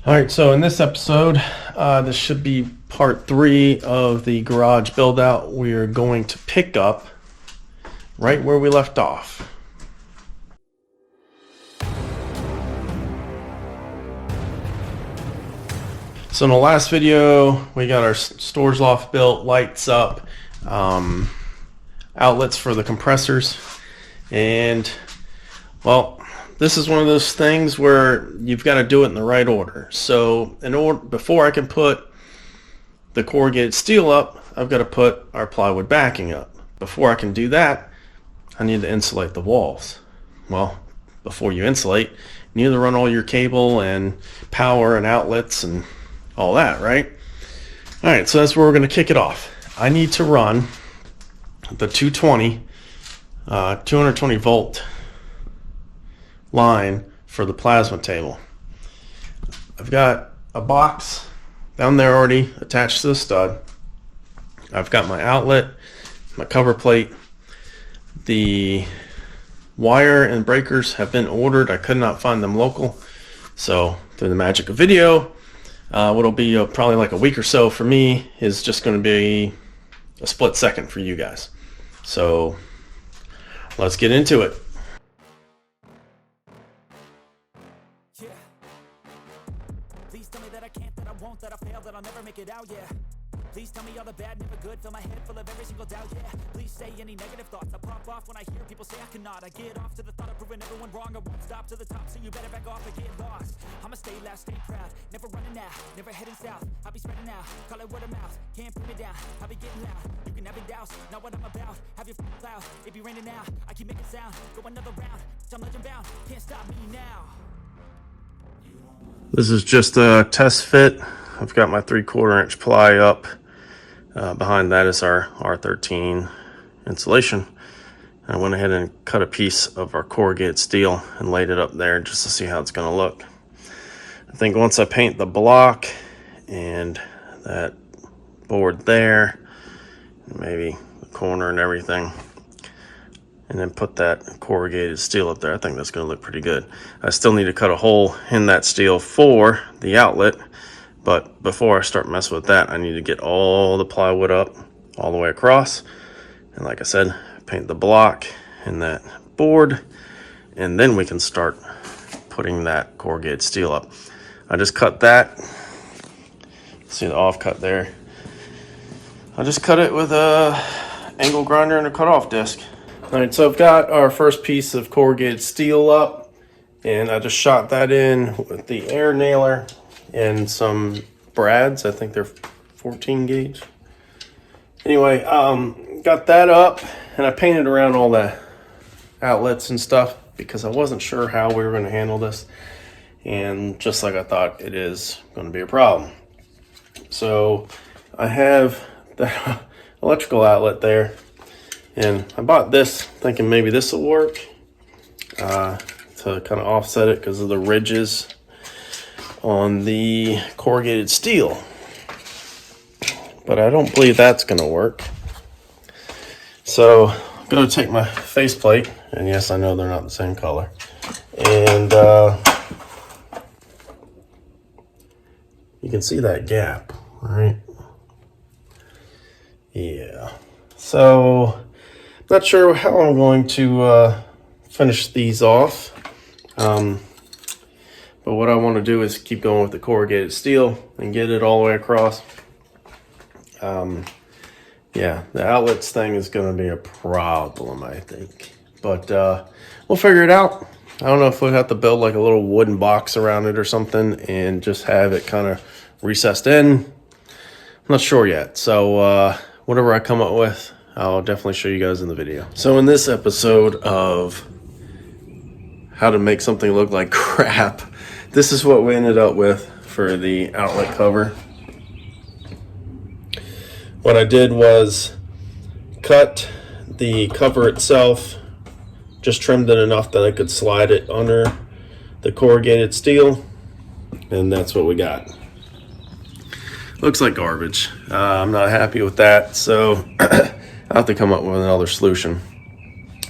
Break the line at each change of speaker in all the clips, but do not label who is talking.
All right, so in this episode, this should be part 3 of the garage build out. We are going to pick up right where we left off. So in the last video, we got our storage loft built, lights up, outlets for the compressors, and well, this is one of those things where you've got to do it in the right order. So before I can put the corrugated steel up, I've got to put our plywood backing up. Before I can do that, I need to insulate the walls. Well, before you insulate, you need to run all your cable and power and outlets and all that, right? All right, so that's where we're going to kick it off. I need to run the 220 volt line for the plasma table. I've got a box down there already attached to the stud. I've got my outlet, my cover plate. The wire and breakers have been ordered. I could not find them local, so through the magic of video, what'll be probably like a week or so for me is just going to be a split second for you guys. So let's get into it.
Please tell me that I can't, that I won't, that I fail, that I'll never make it out, yeah. Please tell me all the bad, never good, fill my head full of every single doubt, yeah. Please say any negative thoughts, I pop off when I hear people say I cannot. I get off to the thought of proving everyone wrong, I won't stop to the top, so you better back off and get lost. I'ma stay loud, stay proud, never running out, never heading south. I'll be spreading out, call it word of mouth, can't put me down, I'll be getting loud. You can have it douse, not what I'm about, have your cloud, it be raining now, I keep making sound, go another round, I'm legend bound, can't stop me now.
This is just a test fit. I've got my 3/4 inch ply up. Behind that is our R13 insulation. I went ahead and cut a piece of our corrugated steel and laid it up there just to see how it's going to look. I think once I paint the block and that board there, maybe the corner and everything, and then put that corrugated steel up there, I think that's going to look pretty good. I still need to cut a hole in that steel for the outlet, but before I start messing with that, I need to get all the plywood up all the way across, and like I said, paint the block and that board, and then we can start putting that corrugated steel up. I just cut that. See the offcut there? I just cut it with a angle grinder and a cutoff disc. All right, so I've got our first piece of corrugated steel up, and I just shot that in with the air nailer and some brads. I think they're 14 gauge. Anyway, got that up, and I painted around all the outlets and stuff because I wasn't sure how we were going to handle this, and just like I thought, it is going to be a problem. So I have the electrical outlet there. And I bought this thinking maybe this will work to kind of offset it because of the ridges on the corrugated steel. But I don't believe that's going to work. So I'm going to take my faceplate, and yes, I know they're not the same color. And you can see that gap, right? Yeah. So not sure how I'm going to finish these off, but what I want to do is keep going with the corrugated steel and get it all the way across. Yeah, the outlets thing is going to be a problem, I think, but we'll figure it out. I don't know if we'll have to build like a little wooden box around it or something and just have it kind of recessed in. I'm not sure yet, so whatever I come up with, I'll definitely show you guys in the video. So in this episode of how to make something look like crap, this is what we ended up with for the outlet cover. What I did was cut the cover itself, just trimmed it enough that I could slide it under the corrugated steel, and that's what we got. Looks like garbage. I'm not happy with that, so I'll have to come up with another solution.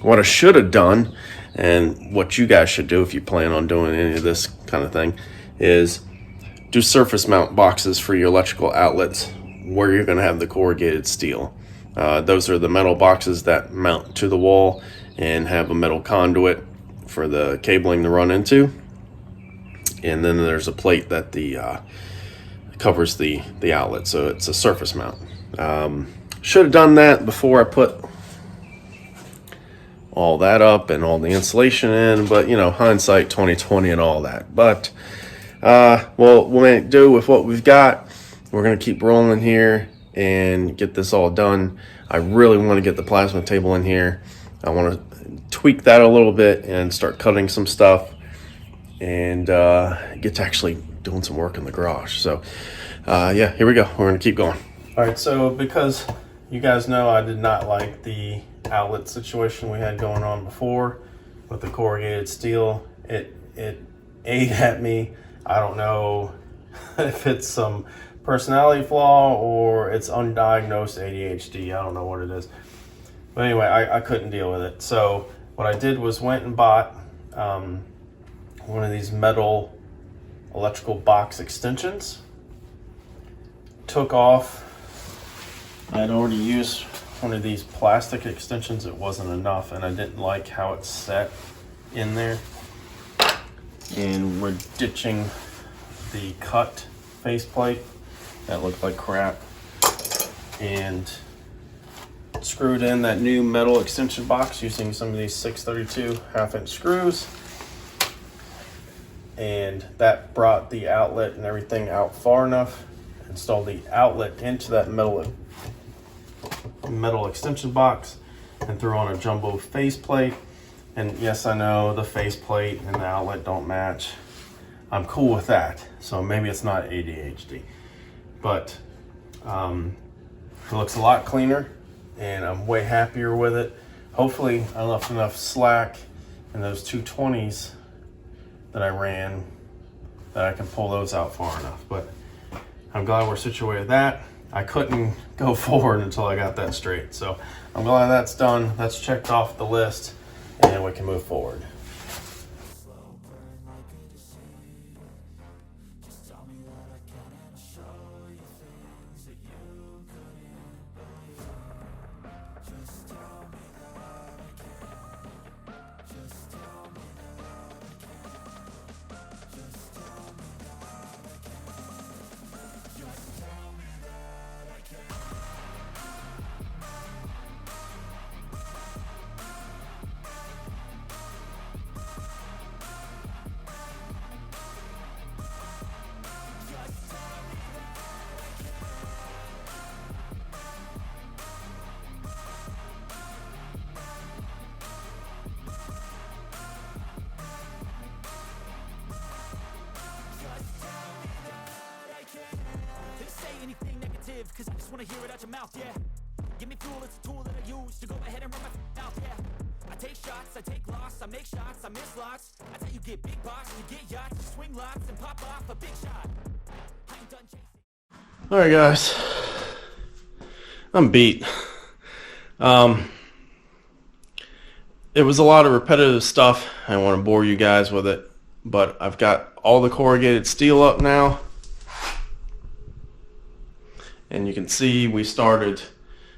What I should have done, and what you guys should do if you plan on doing any of this kind of thing, is do surface mount boxes for your electrical outlets where you're going to have the corrugated steel. Those are the metal boxes that mount to the wall and have a metal conduit for the cabling to run into. And then there's a plate that covers the outlet, so it's a surface mount. Should have done that before I put all that up and all the insulation in, but you know, hindsight 2020 and all that. But we'll make do with what we've got. We're gonna keep rolling here and get this all done. I really want to get the plasma table in here. I want to tweak that a little bit and start cutting some stuff and get to actually doing some work in the garage. So yeah, here we go. We're gonna keep going. All right, so because you guys know I did not like the outlet situation we had going on before with the corrugated steel, it ate at me. I don't know if it's some personality flaw or it's undiagnosed ADHD. I don't know what it is, but anyway, I couldn't deal with it. So what I did was went and bought one of these metal electrical box extensions. Took off, I had already used one of these plastic extensions. It wasn't enough, and I didn't like how it's set in there. And we're ditching the cut faceplate that looked like crap, and screwed in that new metal extension box using some of these 632 half-inch screws, and that brought the outlet and everything out far enough. Installed the outlet into that metal extension box and threw on a jumbo faceplate. And yes, I know the faceplate and the outlet don't match. I'm cool with that. So maybe it's not ADHD, but it looks a lot cleaner and I'm way happier with it. Hopefully I left enough slack in those 220s that I ran that I can pull those out far enough. But I'm glad we're situated that. I couldn't go forward until I got that straight. So I'm glad that's done. That's checked off the list and we can move forward.
Cause I just wanna hear it out your mouth, yeah. Give me fuel, it's a tool that I use to go ahead and run my mouth, yeah. I take shots, I take loss, I make shots, I miss lots. That's how you get big box, you get yachts, you swing lots and pop off a big shot. I ain't done chasing.
Alright guys, I'm beat. It was a lot of repetitive stuff. I don't want to bore you guys with it, but I've got all the corrugated steel up now. And you can see we started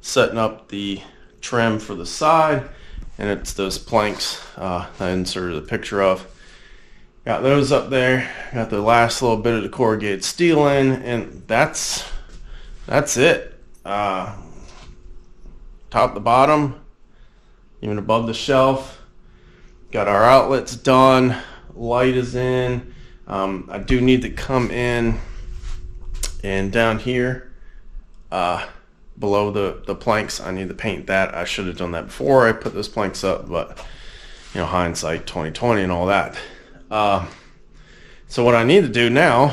setting up the trim for the side, and it's those planks I inserted a picture of. Got those up there, got the last little bit of the corrugated steel in, and that's it. Top to bottom, even above the shelf. Got our outlets done, light is in. I do need to come in and down here below the planks, I need to paint that. I should have done that before I put those planks up, but you know, hindsight 2020 and all that. So what I need to do now,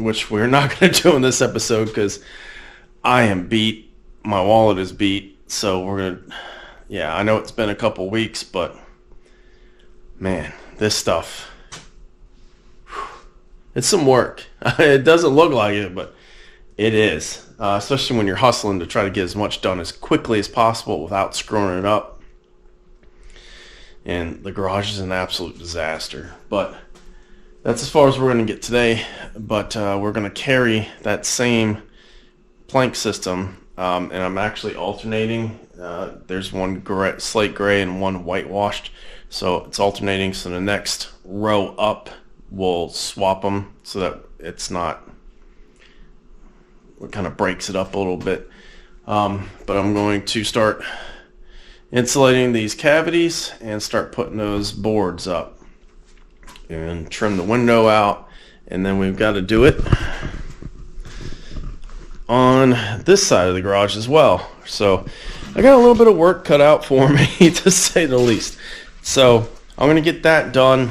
which we're not going to do in this episode because I am beat, my wallet is beat, so we're gonna, yeah, I know it's been a couple weeks, but man, this stuff, it's some work. It doesn't look like it, but it is, especially when you're hustling to try to get as much done as quickly as possible without screwing it up. And the garage is an absolute disaster, but that's as far as we're going to get today, but we're going to carry that same plank system, and I'm actually alternating. There's one slate gray and one whitewashed, so it's alternating. So the next row up, we'll swap them so that it's not, it kind of breaks it up a little bit. But I'm going to start insulating these cavities and start putting those boards up and trim the window out, and then we've got to do it on this side of the garage as well. So I got a little bit of work cut out for me to say the least. So I'm gonna get that done,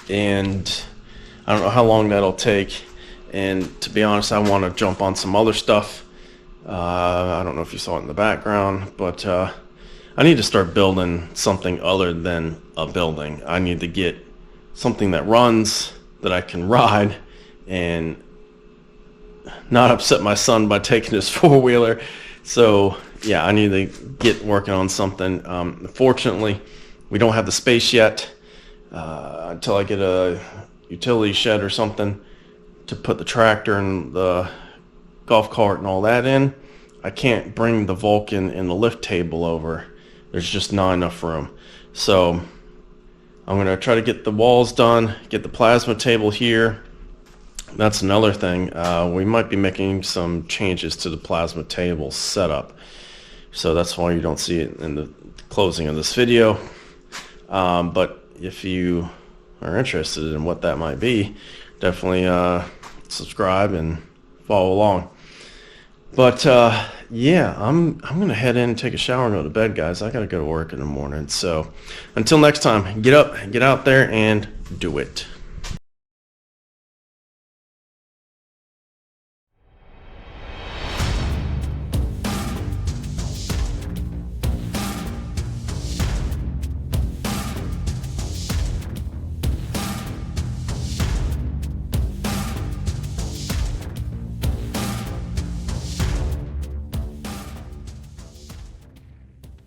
and I don't know how long that'll take, and to be honest, I want to jump on some other stuff. I don't know if you saw it in the background, but I need to start building something other than a building. I need to get something that runs, that I can ride, and not upset my son by taking his four-wheeler. So yeah, I need to get working on something. Unfortunately, we don't have the space yet until I get a utility shed or something to put the tractor and the golf cart and all that in. I can't bring the Vulcan and the lift table over. There's just not enough room. So I'm going to try to get the walls done, get the plasma table here. That's another thing. We might be making some changes to the plasma table setup. So that's why you don't see it in the closing of this video. But if you are interested in what that might be, definitely subscribe and follow along. But yeah, I'm gonna head in and take a shower and go to bed, guys. I gotta go to work in the morning. So until next time, get up, get out there, and do it.